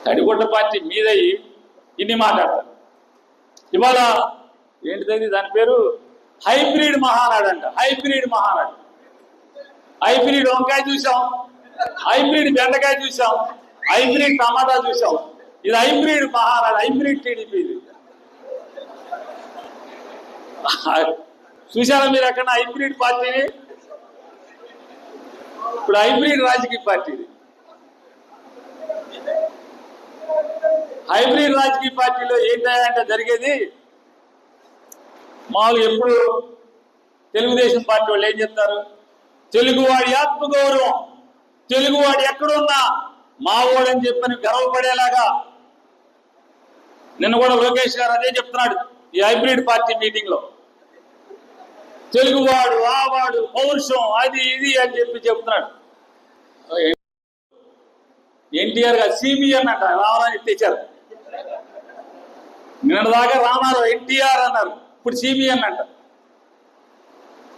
తడిగుడ్డ party మీదయ్యి ఇన్ని మాట్లాడతారు. ఇవాళ ఏంటిది దాని పేరు హైబ్రిడ్ మహానాడు అంట. హైబ్రిడ్ మహానాడు. హైబ్రిడ్ వంకాయ చూసాం, హైబ్రిడ్ బెండకాయ చూసాం, హైబ్రిడ్ టమాటా చూసాం. ఇది హైబ్రిడ్ మహానాడు, హైబ్రిడ్ టీడీపీ. ఇది చూసారా మీరు ఎక్కడ హైబ్రిడ్ పార్టీని? ఇప్పుడు హైబ్రిడ్ రాజకీయ పార్టీ ఇది. హైబ్రిడ్ రాజకీయ పార్టీలో ఏంటంటే జరిగేది మామూలుగా ఎప్పుడు తెలుగుదేశం పార్టీ వాళ్ళు ఏం చెప్తారు, తెలుగువాడి ఆత్మగౌరవం, తెలుగువాడు ఎక్కడున్నా మావోడని చెప్పని గర్వపడేలాగా. నిన్న కూడా లోకేష్ గారు అదే చెప్తున్నాడు ఈ హైబ్రిడ్ పార్టీ మీటింగ్ లో. తెలుగువాడు ఆవాడు పౌరుషం అది ఇది అని చెప్తున్నాడు. ఎన్టీఆర్ గారు సిబిఎన్ అంట రామారావు తెచ్చారు. నిన్నదాకా రామారావు ఎన్టీఆర్ అన్నారు, ఇప్పుడు సిబిఎన్ అంట.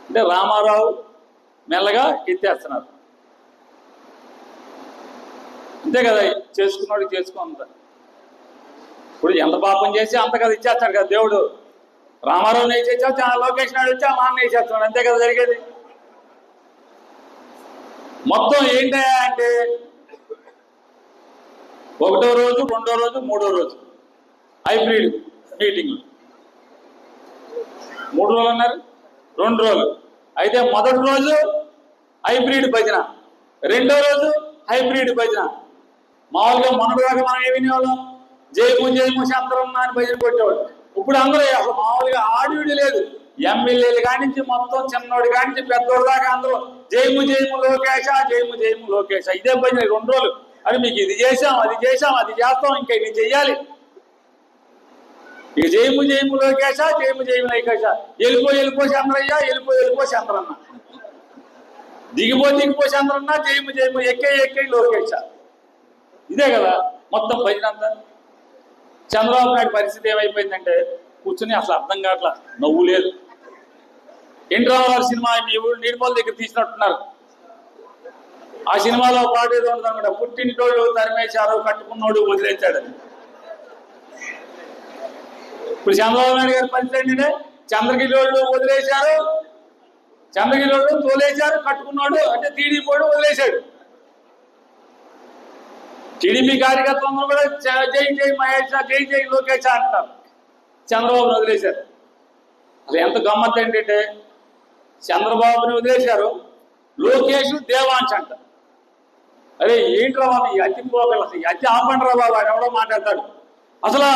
అంటే రామారావు మెల్లగా ఎత్తేస్తున్నారు. అంతే కదా, చేసుకున్నాడు చేసుకున్నంత. ఇప్పుడు ఎంత పాపం చేసి అంత కదా ఇచ్చేస్తాడు కదా దేవుడు. రామారావుని వేసేచ్చా, లోకేష్ నాయుడు వచ్చా, మా అన్న వేసేస్తున్నాడు. అంతే కదా జరిగేది. మొత్తం ఏంటా అంటే ఒకటో రోజు, రెండో రోజు, మూడో రోజు హైబ్రిడ్ మీటింగ్లు. 3 రోజులు అన్నారు, 2 రోజులు. అయితే మొదటి రోజు హైబ్రిడ్ భజన, రెండో రోజు హైబ్రిడ్ భజన. మామూలుగా మొన్నటిదాకా మనం ఏమి వినేవాళ్ళం, జయము జయము శాంతరమ్మ అని భజన కొట్టేవాడు. ఇప్పుడు అందరూ అసలు మామూలుగా ఆడివిడి లేదు. ఎమ్మెల్యేలు కానించి మొత్తం చిన్నోడి కానించి పెద్దోడు దాకా అందరూ జయము జయము లోకేశ, జయము జయము లోకేశ. ఇదే భజన 2 రోజులు. అది మీకు ఇది చేసాం, అది చేసాం, అది చేస్తాం, ఇంకా ఇది చెయ్యాలి. ఇక జయము జయము లోకేశ, జయము జయము లోకేశ. వెళ్ళిపో చంద్రయ్య, వెళ్ళిపో చంద్రన్న, దిగిపో చంద్రన్న, జయము జయము ఎక్కే లోకేశ. ఇదే కదా మొత్తం భజన అంతా. చంద్రబాబు నాయుడు పరిస్థితి ఏమైపోయిందంటే కూర్చుని అసలు అర్థం కావట్లా, నవ్వు లేదు. ఎన్టీ రామారావు సినిమా మీ ఊరు నీడిపోల దగ్గర తీసినట్టున్నారు. ఆ సినిమాలో పాట ఏదో ఉంటుంది అనమాట, పుట్టింటోళ్ళు తరిమేశారు, కట్టుకున్నోడు వదిలేశాడు. ఇప్పుడు చంద్రబాబు నాయుడు గారి పరిస్థితి ఏంటంటే చంద్రగిరిలోళ్ళు వదిలేశారు, చంద్రగిరిలోళ్ళు తోలేశారు, కట్టుకున్నాడు అంటే టీడీపీ వాడు వదిలేశాడు. టీడీపీ కార్యకర్తలందరూ కూడా జై జై మహేష్, జై జై లోకేష్ అంటారు. చంద్రబాబుని వదిలేశారు. అసలు ఎంత గమ్మత్ ఏంటంటే చంద్రబాబుని వదిలేశారు, లోకేష్ దేవాంశ్ అంట. అరే ఏంట్రా బాబు ఈ అతి పోగలు, అసలు ఈ అతి ఆపండ్రా బాబు అని ఎవడో మాట్లాడతాడు. అసలు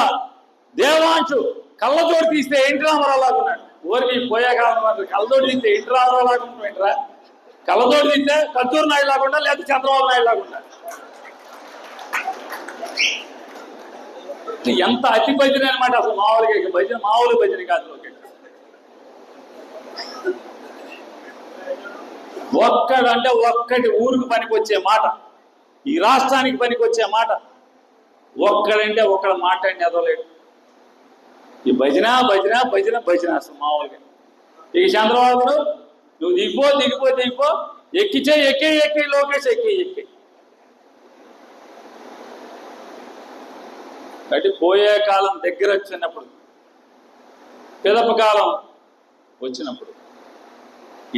దేవాంశు కళ్ళతోటి తీస్తే ఎన్టీ రామారావు లాగా ఉన్నాడు. ఊరికి పోయే కాలం కళ్ళతోటి తీస్తే ఎన్టీ రామారావు లాగా ఉంటాడు. కళ్ళతోటి తీస్తే కత్తూరు నాయుడు లాగా లేకపోతే చంద్రబాబు నాయుడు లాగా ఉన్నాడు. ఎంత అతి భజన అనమాట. అసలు మామూలుగా భజన మామూలు భజన కాదు. లోకేష్ ఒక్కడంటే ఒక్కటి ఊరికి పనికొచ్చే మాట, ఈ రాష్ట్రానికి పనికొచ్చే మాట ఒక్కడంటే ఒక్కడ మాట అండి ఎదవలేడు. ఈ భజన భజన భజన భజన అసలు మామూలుగా. ఇక చంద్రబాబు నువ్వు దిగిపో ఎక్కిచే ఎక్కి లోకేష్ ఎక్కి కాబట్టి పోయే కాలం దగ్గర వచ్చినప్పుడు, పిదప కాలం వచ్చినప్పుడు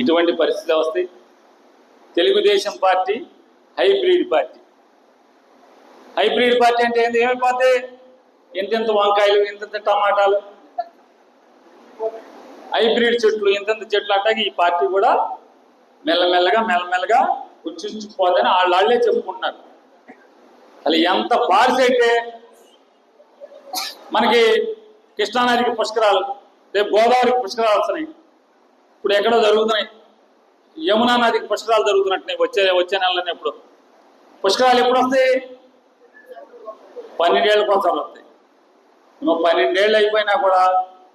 ఇటువంటి పరిస్థితి వస్తాయి. Telugu Desam party hybrid party. Hybrid party అంటే ఏంటి? ఏమైపోతే ఇంతెంత వంకాయలు, ఇంతంత టమాటాలు, హైబ్రిడ్ చెట్లు, ఇంతంత చెట్లు. అట్లాగే ఈ పార్టీ కూడా మెల్లమెల్లగా కుంచుకుపోదని వాళ్ళే చెప్పుకుంటున్నారు. అసలు ఎంత పార్సైతే మనకి కృష్ణానదికి పుష్కరాలు, రేపు గోదావరికి పుష్కరాలు వస్తున్నాయి. ఇప్పుడు ఎక్కడో జరుగుతున్నాయి. యమునా నదికి పుష్కరాలు జరుగుతున్నట్టున్నాయి వచ్చే నెలలోనే. ఎప్పుడు పుష్కరాలు ఎప్పుడు వస్తాయి? 12 ఏళ్ళ కోసం వస్తాయి. 12 ఏళ్ళు అయిపోయినా కూడా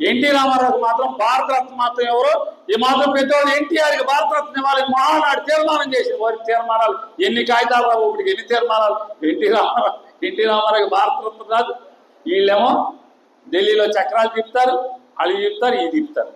ఎన్టీ రామారావుకి మాత్రం భారతరత్న మాత్రం ఎవరు ఈ మాత్రం పెద్దవాళ్ళు ఎన్టీఆర్కి భారతరత్న వాళ్ళకి మహానాడు తీర్మానం చేసింది. వారికి తీర్మానాలు ఎన్ని కాగితాలు రావు, ఒకటికి ఎన్ని తీర్మానాలు. ఎన్టీ రామారావుకి భారతరత్న రాదు. వీళ్ళేమో ఢిల్లీలో చక్రాలు తిప్పుతారు, వాళ్ళు చెప్తారు, ఇది తిప్పుతారు.